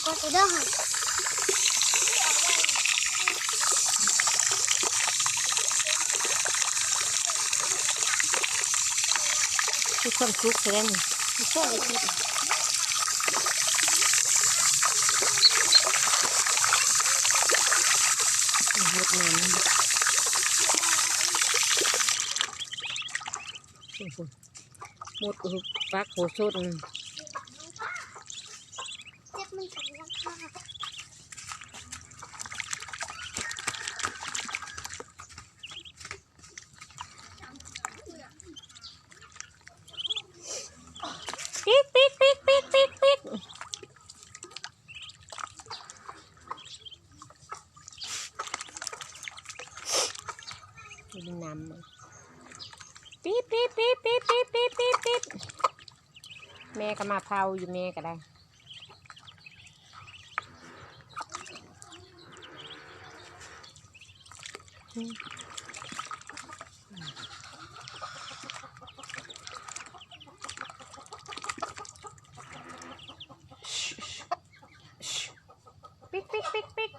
ก็จะได้ที่ความสุขแค่นี้ที่ชอบอีกทีหมดน้ำหมดปักโหชดเจ็บมันถึงราคาปิ๊กปิ๊กปิ๊กปิ๊กปิ๊กปิ๊กดูน้ำปิ๊บปิ๊บปิ๊บปิ๊บปิ๊บปิ๊บปิ๊บปิ๊บแม่ก็มาเผาอยู่แม่ก็ได้ปิ๊กปิ๊กปิ๊กปิ๊ก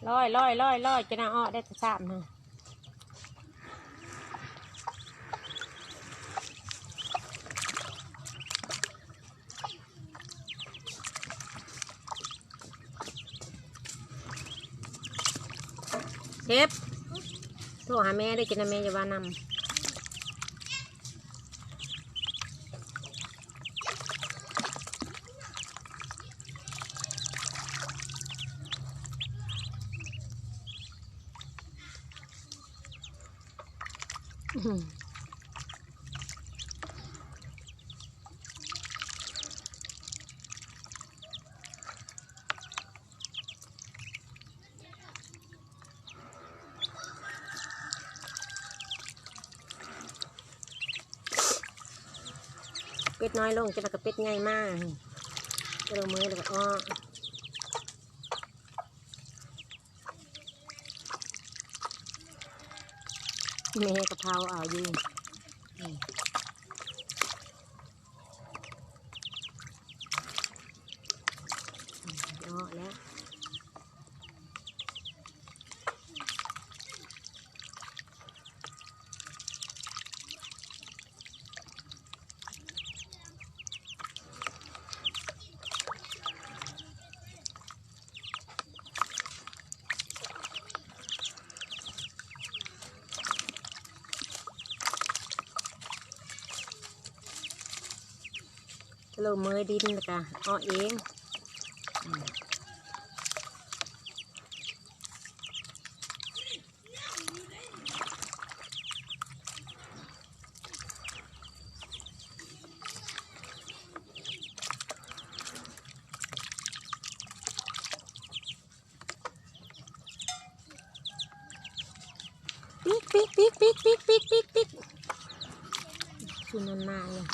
ลอยลอยลอยลอยจะน่าอ้อได้แต่สามนะเชฟโทรหาแม่ได้กินนะแม่จะว่านำเป็ดน้อยลงจะแล้วก็เป็ดใหญ่มากจะลงมือแล้วก็อ้อแม่กะเพราเอาอยู่อ้อแล้วลงมือดินแล้วก็อ้อเองปิ๊กปิ๊กปิ๊กปิ๊กปิ๊กปิ๊กปิ๊กปิ๊กคือนานๆเลย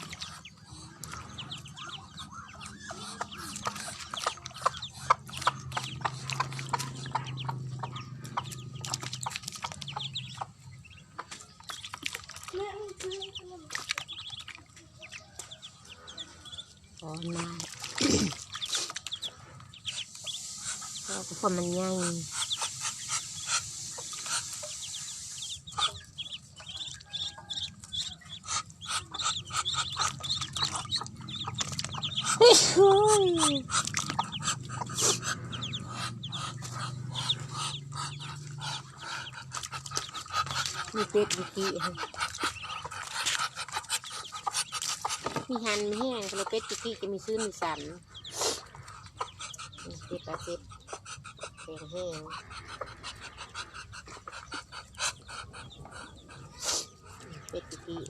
อ๋อนานแล้วก็พอมันใหญ่โอ้ยมีเป็ดมีกี้มีหันมีแห้งเราเป็ดมีกี้จะมีซื้อมีสันเป็ดปลาเป็ดแห้งแห้งเป็ดมีกี้